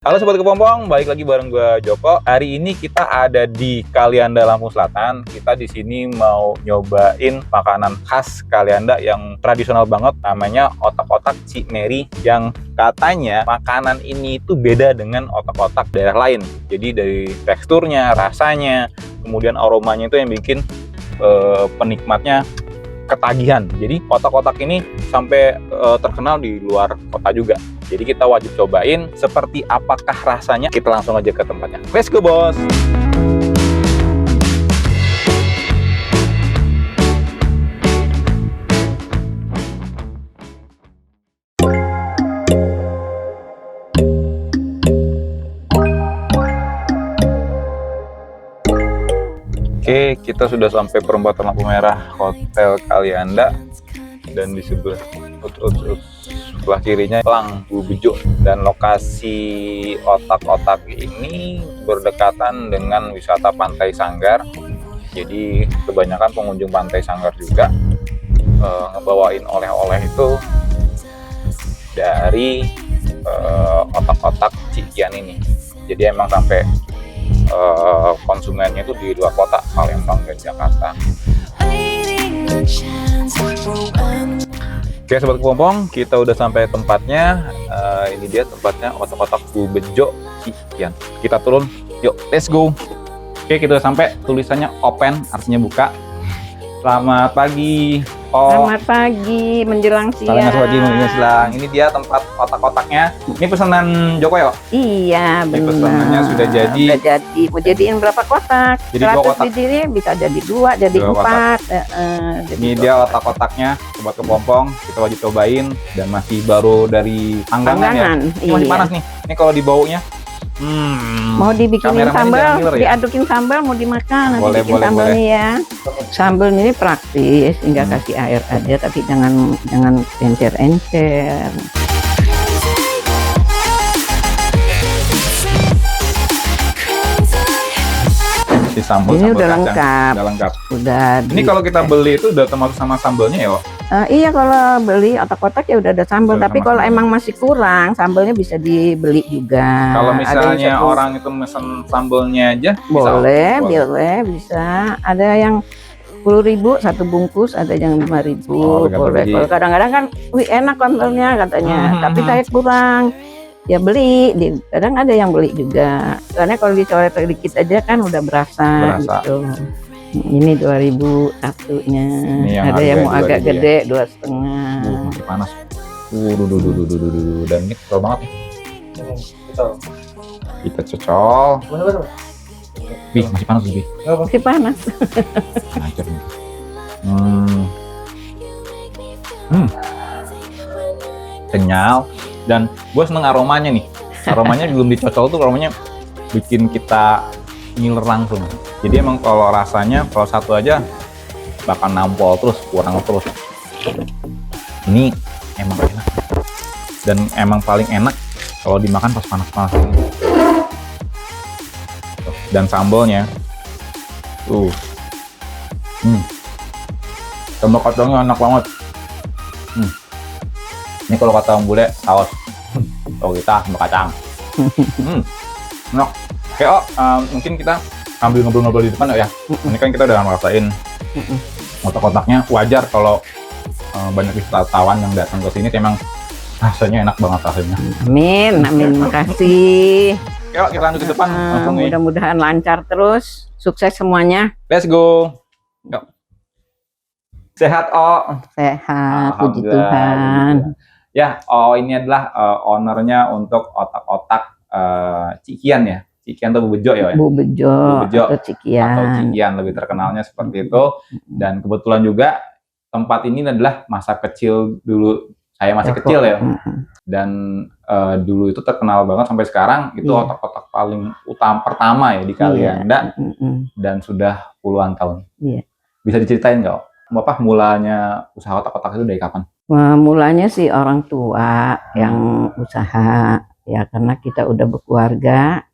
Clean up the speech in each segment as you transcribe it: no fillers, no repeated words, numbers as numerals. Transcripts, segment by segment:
Halo Sobat Kepompong, balik lagi bareng gue Joko. Hari ini kita ada di Kalianda, Lampung Selatan. Kita di sini mau nyobain makanan khas Kalianda yang tradisional banget, namanya otak-otak Cik Mary, yang katanya makanan ini itu beda dengan otak-otak daerah lain. Jadi dari teksturnya, rasanya, kemudian aromanya itu yang bikin penikmatnya ketagihan. Jadi otak-otak ini sampai terkenal di luar kota juga. Jadi kita wajib cobain seperti apakah rasanya. Kita langsung aja ke tempatnya. Let's go, bos! Oke, kita sudah sampai perempatan lampu merah Hotel Kalianda. Dan di sebelah kirinya Lang Bu Bejo, dan lokasi otak-otak ini berdekatan dengan wisata Pantai Sanggar. Jadi kebanyakan pengunjung Pantai Sanggar juga ngebawain oleh-oleh itu dari otak-otak Cikian ini. Jadi emang sampai konsumennya itu di luar kota, Palembang dan Jakarta. Oke Sobat Kepompong, kita udah sampai tempatnya. Ini dia tempatnya, otak-otak Bu Bejo Cikian. Kita turun, yuk let's go. Oke, kita udah sampai, tulisannya open, artinya buka. Selamat pagi. Selamat pagi, menjelang siang. Selamat pagi, menjelang siang. Ini dia tempat otak-otaknya. Ini pesanan Joko ya, Pak? Iya, benar. Ini pesanannya sudah jadi. Sudah jadi. Mau jadiin berapa kotak? Jadi 2 kotak. Di sini bisa jadi 2, jadi 4. Ini dia otak-otaknya, Sobat Kepompong. Kita wajib cobain, dan masih baru dari panggangan ya. Ini masih panas nih. Ini kalau dibaunya. Mau dibikinin sambal, ya? Diadukin sambal, mau dimakan. Nanti bikin sambalnya ya. Sambalnya ini praktis, enggak kasih air aja, tapi jangan encer-encer. Si sambal, ini sambal udah kacang. lengkap. Udah lengkap. Udah. Ini kalau kita beli itu udah termasuk sama sambalnya ya, Pak? Iya, kalau beli otak-otak ya udah ada sambal. Tapi kalau emang masih kurang, sambalnya bisa dibeli juga. Kalau misalnya orang itu mesen sambalnya aja, boleh, bisa. Ada yang 10.000 satu bungkus, ada yang 5.000. Boleh. Kalau kadang-kadang kan, wih enak sambalnya katanya, tapi saya kurang. Ya beli, kadang ada yang beli juga. Karena kalau dicoret dikit aja kan udah berasa. Gitu. Ini 2.000 satunya. Ada yang mau agak gede, 2,5. Masih panas. Dan ini kecil banget nih. Kita cocol. Bih, masih panas lebih. Masih panas. Hancur nih. Kenyal. Dan gue seneng aromanya nih. Aromanya belum dicocol tuh, aromanya bikin kita ngiler langsung. Jadi emang kalau rasanya, kalau satu aja bakal nampol terus, kurang terus. Ini emang enak. Dan emang paling enak kalau dimakan pas panas-panas ini. Dan sambalnya sambal kacangnya enak banget. Ini kalau kata orang bule, saus. Kalau kita sambal kacang. Enak. Oke, mungkin kita ambil ngobrol-ngobrol di depan ya. Ini kan kita udah ngerasain otak-otaknya. Wajar kalau banyak wisatawan yang datang ke sini, emang rasanya enak banget rasanya. Amin, makasih. Yuk kita lanjut ke depan. Mudah-mudahan lancar terus, sukses semuanya. Let's go. Yuk. Sehat, Sehat, puji Tuhan. Ya, ini adalah ownernya untuk otak-otak Cikian ya. Cikian atau Bu Bejo ya? Bu Bejo atau Cikian. Lebih terkenalnya seperti itu. Dan kebetulan juga tempat ini adalah masa kecil dulu. Saya masih kecil ya. Dan dulu itu terkenal banget sampai sekarang. Itu otak-otak paling pertama ya di Kalianda. Dan sudah puluhan tahun. Bisa diceritain nggak, Bapak, mulanya usaha otak-otak itu dari kapan? Mulanya sih orang tua yang usaha. Ya karena kita udah berkeluarga.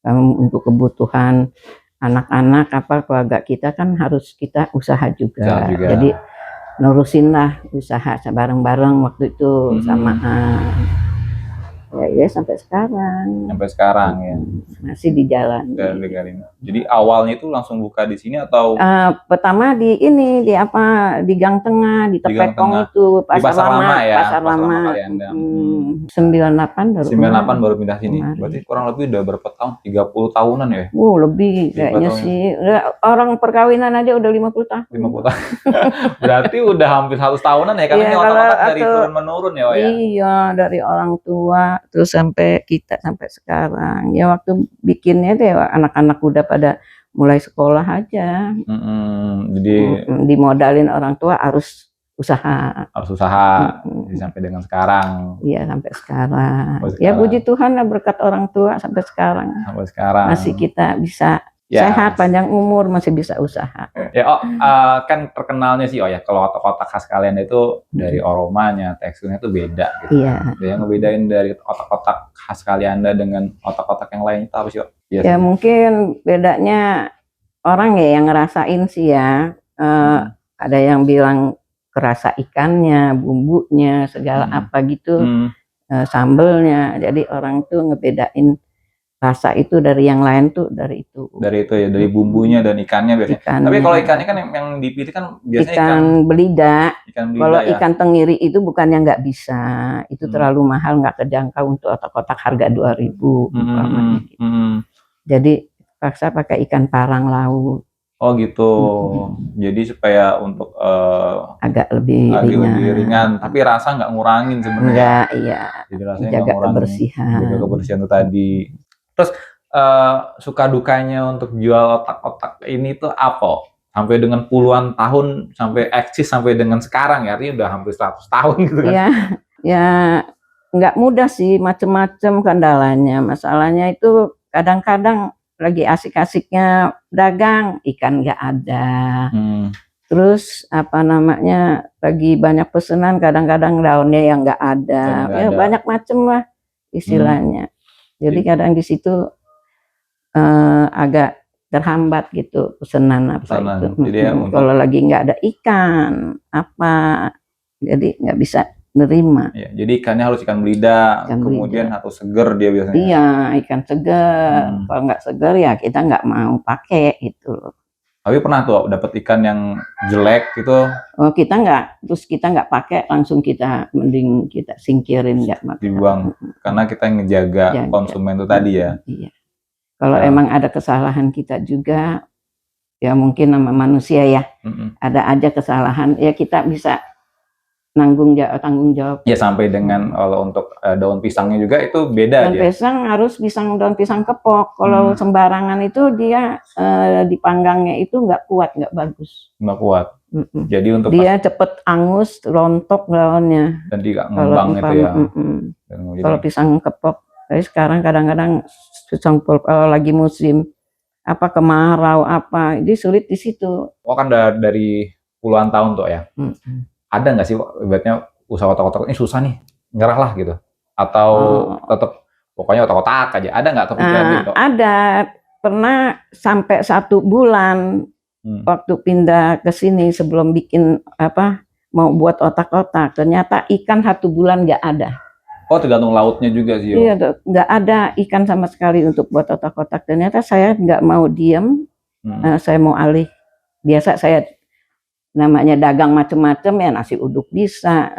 Untuk kebutuhan anak-anak keluarga kita kan harus kita usaha juga. Jadi nurusin lah usaha bareng-bareng waktu itu sama Ya sampai sekarang Sampai sekarang ya. masih di jalan. Jadi awalnya itu langsung buka di sini atau Pertama di ini di apa di Gang Tengah di Gang Tepekong Tengah. itu Di Pasar Lama ya? Pasar Lama. Kalianda. 98 baru 98 baru pindah sini. kemarin. Berarti kurang lebih udah berapa tahun? 30 tahunan ya? Lebih kayaknya sih. Orang perkawinan aja udah 50 tahun. 50 tahun. Berarti udah hampir 100 tahunan ya, karena Iya, ini otak-otak dari turun menurun ya, ya. Iya, dari orang tua terus sampai kita sampai sekarang. Ya waktu bikinnya deh anak-anak udah pada mulai sekolah aja. Jadi dimodalin orang tua harus usaha. Jadi sampai dengan sekarang. Iya, sampai sekarang. Ya puji Tuhan lah berkat orang tua sampai sekarang. Masih kita bisa sehat, panjang umur, masih bisa usaha. Ya, kan terkenalnya sih ya kalau otak-otak khas kalian itu dari aromanya, teksturnya itu beda gitu. Iya. Yang ngebedain dari otak-otak khas kalian dengan otak-otak yang lain itu apa sih? Ya mungkin bedanya orang ya yang ngerasain sih ya. Ada yang bilang kerasa ikannya, bumbunya, segala apa gitu, sambelnya. Jadi orang tuh ngebedain rasa itu dari yang lain tuh dari itu. Dari itu ya, dari bumbunya dan ikannya biasanya. Tapi kalau ikannya kan yang dipilih kan biasanya ikan belida. Kalau ya? Ikan tenggiri itu bukannya nggak bisa, itu terlalu mahal, nggak terjangkau untuk otak-otak harga 2.000. Jadi paksa pakai ikan parang laut. Oh gitu. Jadi supaya untuk agak lebih ringan, tapi rasa nggak ngurangin sebenarnya. Enggak, iya. Jadi rasanya jaga kebersihan. Jaga kebersihan itu tadi. Terus suka dukanya untuk jual otak-otak ini tuh apa? Sampai dengan puluhan tahun, sampai eksis sampai dengan sekarang ya, artinya udah hampir 100 tahun gitu kan. Ya nggak mudah sih, macem-macem kendalanya. Masalahnya itu kadang-kadang lagi asik-asiknya dagang, ikan nggak ada. Terus apa namanya, lagi banyak pesanan, kadang-kadang daunnya yang nggak ada. Banyak macem lah istilahnya. Jadi kadang di situ agak terhambat gitu pesanan apa itu. Jadi kalau lagi nggak ada ikan apa, jadi nggak bisa nerima. Ya, jadi ikannya harus ikan belida, kemudian harus seger dia biasanya. Iya, ikan seger. Kalau nggak seger ya kita nggak mau pakai gitu. Tapi pernah tuh dapat ikan yang jelek gitu? Oh, kita nggak pakai, langsung mending kita singkirin, nggak makan. Dibuang, karena kita ngejaga konsumen itu tadi ya. Iya. Kalau emang ada kesalahan kita juga, ya mungkin sama manusia ya, ada aja kesalahan, ya kita bisa tanggung jawab. Ya sampai dengan kalau untuk daun pisangnya juga itu beda. Daun pisang harus daun pisang kepok. Kalau sembarangan itu dia dipanggangnya itu nggak kuat, nggak bagus. Nggak kuat. Jadi untuk dia cepet angus, rontok daunnya. Dan tidak ngembang itu ya. Kalau pisang kepok, tapi sekarang kadang-kadang pisang kalau lagi musim apa kemarau apa, jadi sulit di situ. Oh kan dari puluhan tahun tuh ya. Ada nggak sih ibaratnya usaha otak-otak ini susah nih, nyerah lah gitu? Atau tetap pokoknya otak-otak aja? Ada nggak kepikiran gitu? Ada, pernah sampai 1 bulan waktu pindah ke sini sebelum bikin apa mau buat otak-otak, ternyata ikan 1 bulan nggak ada. Oh tergantung lautnya juga sih. Iya, nggak ada ikan sama sekali untuk buat otak-otak. Ternyata saya nggak mau diem, saya mau alih. Biasa saya namanya dagang macem-macem ya, nasi uduk bisa,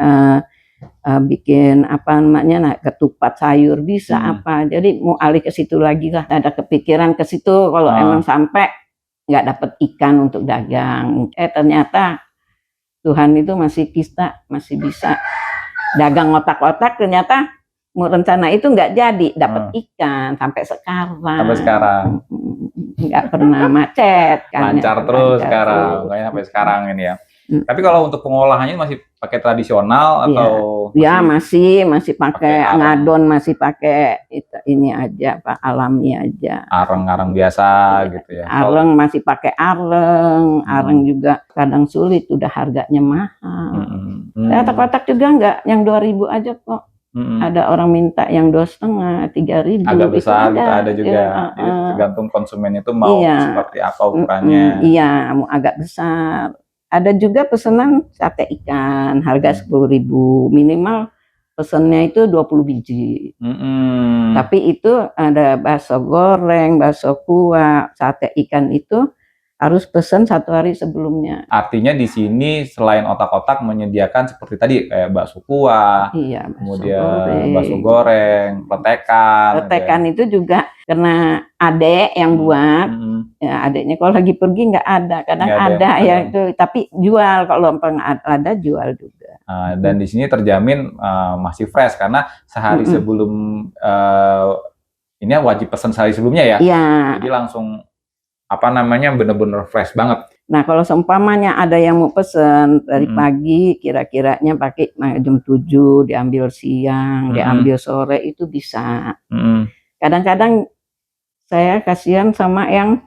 bikin apa namanya ketupat sayur bisa apa. Jadi mau alih ke situ lagi lah. Ada kepikiran ke situ kalau emang sampai nggak dapet ikan untuk dagang. Ternyata Tuhan itu masih bisa dagang otak-otak, ternyata rencana itu nggak jadi, dapat ikan sampai sekarang. Nggak pernah macet kan. Lancar terus sekarang, kayaknya sampai sekarang ini ya. Tapi kalau untuk pengolahannya masih pakai tradisional atau? Ya masih pakai ngadon, masih pakai ini aja, Pak, alami aja. Areng biasa gitu ya. Areng masih pakai areng juga kadang sulit, udah harganya mahal. Kotak-kotak juga enggak, yang 2.000 aja kok. Ada orang minta yang 2,5, 3.000. Agak besar gitu ada juga. Jadi tergantung konsumen itu mau seperti apa ukurannya. Iya, mau agak besar. Ada juga pesanan sate ikan, harga 10.000, minimal pesennya itu 20 biji. Tapi itu ada bakso goreng, bakso kuah, sate ikan itu harus pesen 1 hari sebelumnya. Artinya di sini selain otak-otak menyediakan seperti tadi kayak bakso kuah, Iya, kemudian bakso goreng, pletekan. Pletekan itu juga karena adek yang buat, ya adeknya kalau lagi pergi nggak ada, kadang ada ya itu, tapi jual kalau ada jual juga. Dan di sini terjamin masih fresh karena sehari sebelum ini wajib pesan sehari sebelumnya ya. Iya. Jadi langsung bener-bener fresh banget. Nah, kalau seumpamanya ada yang mau pesen dari pagi, kira-kiranya pakai jam 7, diambil siang, diambil sore, itu bisa. Kadang-kadang saya kasihan sama yang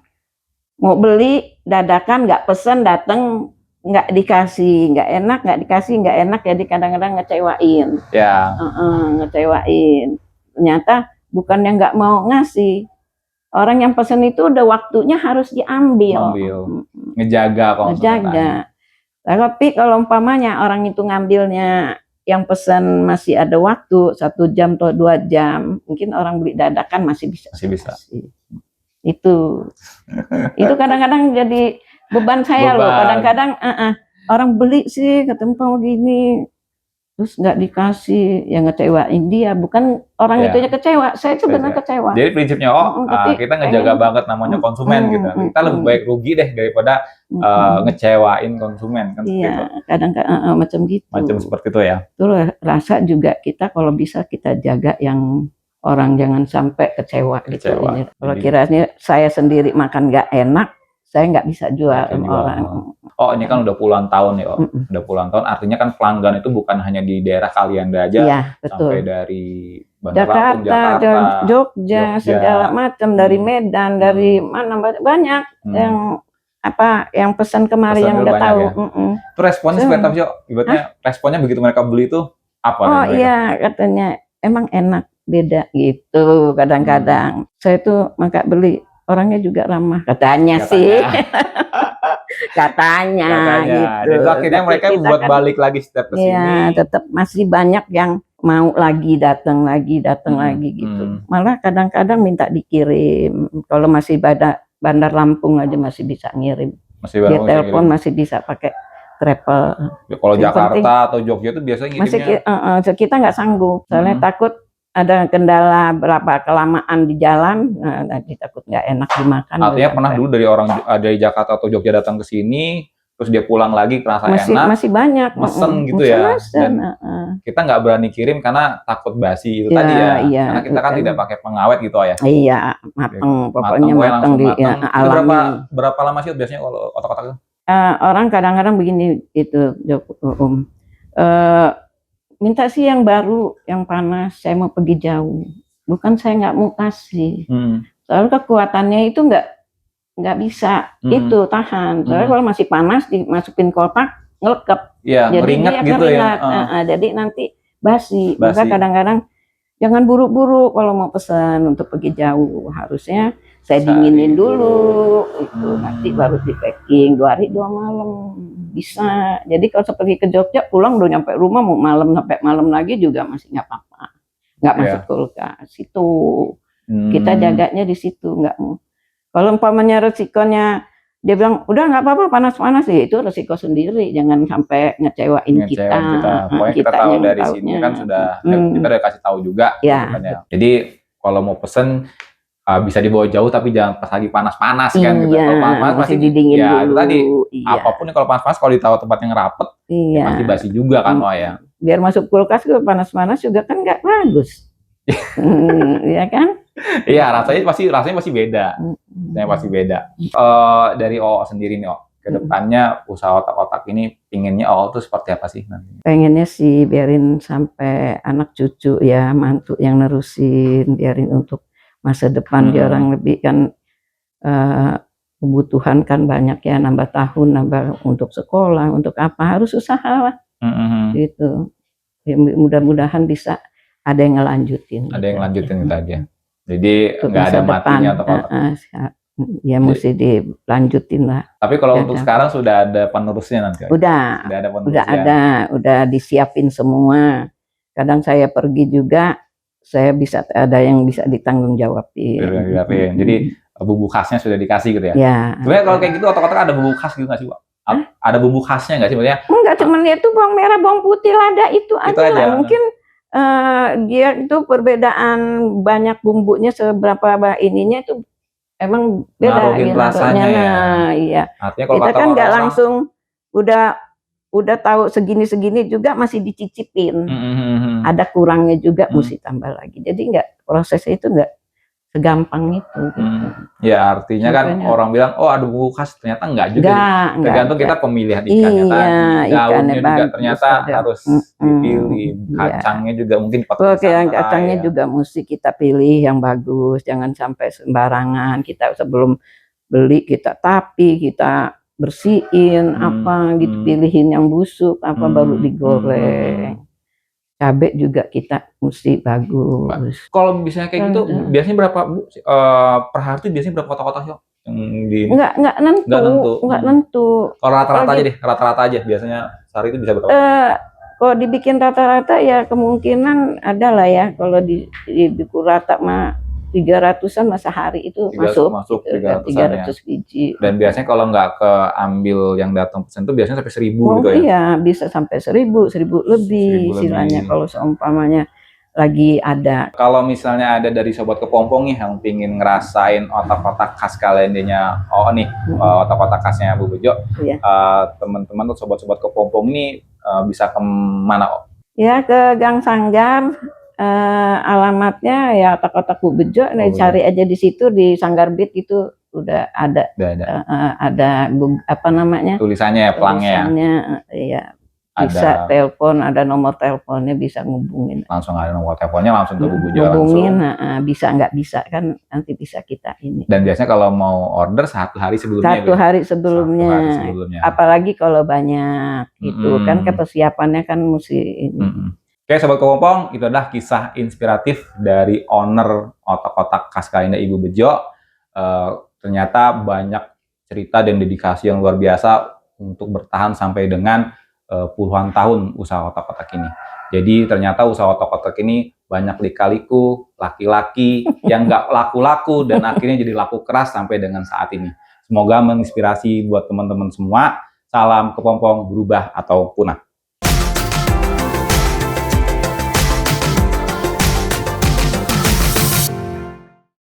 mau beli dadakan, nggak pesen, datang nggak dikasih, nggak enak, jadi kadang-kadang ngecewain. Ya. Ngecewain. Ternyata bukan yang nggak mau ngasih. Orang yang pesen itu udah waktunya harus diambil. Ngejaga kalau Tapi kalau umpamanya orang itu ngambilnya yang pesan masih ada waktu 1 jam atau 2 jam, mungkin orang beli dadakan masih bisa. Itu kadang-kadang jadi beban saya loh. Kadang-kadang orang beli sih ketemu begini, terus nggak dikasih, yang ngecewain dia, bukan orang itunya kecewa, saya itu benar kecewa. Jadi prinsipnya kita ngejaga banget namanya konsumen gitu. Kita lebih baik rugi deh daripada ngecewain konsumen kan. Iya, kadang-kadang macam gitu. Macam seperti itu ya. Itu rasa juga kita kalau bisa kita jaga yang orang jangan sampai kecewa. Gitu. Kalau kiranya saya sendiri makan nggak enak, saya nggak bisa jual orang. Ini kan udah puluhan tahun ya, udah puluhan tahun. Artinya kan pelanggan itu bukan hanya di daerah Kalianda aja, iya, betul. Sampai dari Jakarta, Jogja, segala macam, dari Medan, dari mana banyak yang pesan kemari yang udah tahu. Ya. Itu responnya seperti apa sih? Ibaratnya responnya begitu mereka beli itu apa? Iya, katanya emang enak, beda gitu. Kadang-kadang saya tuh maka beli. Orangnya juga ramah, katanya. Sih. katanya gitu. Dan akhirnya mereka membuat balik lagi setiap kesini. Iya, tetap masih banyak yang mau lagi datang lagi gitu. Malah kadang-kadang minta dikirim. Kalau masih Bandar Lampung aja masih bisa ngirim. Dia telepon masih bisa pakai travel. Kalau Jakarta atau Jogja itu biasanya ngirimnya. Kita nggak sanggup, soalnya takut ada kendala berapa kelamaan di jalan, nanti takut nggak enak dimakan. Artinya pernah dulu dari Jakarta atau Jogja datang ke sini, terus dia pulang lagi kerasa enak. Masih banyak. Mesen gitu ya. Dan kita nggak berani kirim karena takut basi itu tadi ya. Iya, karena kita kan tidak pakai pengawet gitu ya. Iya, mateng. Pokoknya mateng di alami. Berapa lama sih biasanya kalau otak-otak itu? Orang kadang-kadang begini itu, minta sih yang baru, yang panas, saya mau pergi jauh. Bukan saya nggak mau kasih. Soalnya kekuatannya itu nggak bisa itu tahan. Soalnya kalau masih panas dimasukin kotak ngelekep. Iya, ngeringat gitu ya. Jadi nanti basi. Maka kadang-kadang jangan buru-buru kalau mau pesan untuk pergi jauh. Harusnya saya dinginin dulu, itu nanti baru di packing 2 hari 2 malam bisa. Jadi kalau pergi ke Jogja pulang udah nyampe rumah mau malam sampai malam lagi juga masih nggak apa-apa, nggak masuk kulkas. Itu kita jaganya di situ, nggak. Kalau umpamanya resikonya dia bilang udah nggak apa-apa panas-panas ya itu resiko sendiri, jangan sampai ngecewain kita. Pokoknya kita tahu dari sini kan sudah kita udah kasih tahu juga. Ya. Gitu kan ya. Jadi kalau mau pesen bisa dibawa jauh tapi jangan pas lagi panas-panas kan gitu. Kalau panas masih didingin dulu. Itu tadi apapun kalau panas-panas kalau ditaruh tempat yang rapet pasti basi juga kan ya. Biar masuk kulkas kalau panas-panas juga kan nggak bagus. Iya kan? Iya, rasanya pasti beda. Rasanya pasti beda. Dari OO sendiri nih, kedepannya usaha otak-otak ini pinginnya OO tuh seperti apa sih nanti? Pengennya sih biarin sampai anak cucu ya, mantu yang nerusin, biarin untuk masa depan dia orang lebih kan kebutuhan kan banyak ya, nambah tahun, nambah untuk sekolah, untuk apa harus usaha lah, gitu. Ya, mudah-mudahan bisa ada yang ngelanjutin. Ada yang ngelanjutin gitu aja. Jadi nggak ada matinya atau apa? Ya mesti dilanjutin lah. Tapi kalau untuk sekarang sudah ada penerusnya nanti? Udah ada, udah disiapin semua. kadang saya pergi juga, saya bisa ada yang bisa ditanggung jawabin. Jadi bumbu khasnya sudah dikasih gitu ya? Ya. Sebenarnya kalau kayak gitu otak-otak ada bumbu khas gitu nggak sih, Pak? Ada bumbu khasnya nggak sih? Maksudnya enggak, cuman itu bawang merah, bawang putih, lada itu aja lah. Mungkin dia itu perbedaan banyak bumbunya seberapa ininya itu emang beda ngaruhin gitu rasanya ya. Iya. Artinya kalau Kita kata kan nggak orang-orang langsung udah tahu segini juga masih dicicipin. Ada kurangnya juga mesti tambah lagi. Jadi nggak, prosesnya itu nggak segampang itu. Gitu. Ya artinya kan orang bilang, oh ada bumbu khas, ternyata enggak juga. Tergantung kita pemilihan ikannya tadi. Daunnya juga ternyata harus dipilih. Kacangnya juga mungkin pakai kacangnya juga mesti kita pilih yang bagus. Jangan sampai sembarangan. Kita sebelum beli kita bersihin apa gitu, pilihin yang busuk apa baru digoreng. Cabai juga kita mesti bagus. Kalau misalnya kayak gitu, biasanya berapa Bu? Per hari itu biasanya berapa kotak-kotak sih? Nggak nentu. Kalau rata-rata aja deh, rata-rata aja. Biasanya sehari itu bisa berapa? Kalau dibikin rata-rata ya kemungkinan ada lah ya. Kalau dibikin rata mah 300-an masa hari itu masuk 300 biji. Dan biasanya kalau nggak keambil yang datang pesen itu biasanya sampai 1000 gitu ya? Iya, bisa sampai 1000 lebih istilahnya kalau seumpamanya lagi ada. Kalau misalnya ada dari Sobat Kepompong nih yang pingin ngerasain otak-otak khas Kalendenya, otak-otak khasnya Bu Bejo, teman-teman atau sobat-sobat Kepompong ini bisa ke mana? Ya, ke Gang Sanggar. Alamatnya ya otak-otak Bu Bejo, cari aja di situ di Sanggar Beat itu udah ada. Ada apa namanya? Tulisannya ya, pelangnya. Iya. Bisa telepon, ada nomor teleponnya, bisa ngubungin. Langsung ada nomor teleponnya, langsung ke Bu Bejo ngubungin, bisa nggak bisa kan nanti bisa kita ini. Dan biasanya kalau mau order 1 hari sebelumnya. 1 hari sebelumnya. Apalagi kalau banyak itu kan kepersiapannya kan mesti ini. Oke Sobat Kepompong, itu adalah kisah inspiratif dari owner otak-otak khas Kalenda Ibu Bejo. Ternyata banyak cerita dan dedikasi yang luar biasa untuk bertahan sampai dengan puluhan tahun usaha otak-otak ini. Jadi ternyata usaha otak-otak ini banyak lika-liku, laki-laki yang nggak laku-laku dan akhirnya jadi laku keras sampai dengan saat ini. Semoga menginspirasi buat teman-teman semua. Salam Kepompong, berubah atau punah.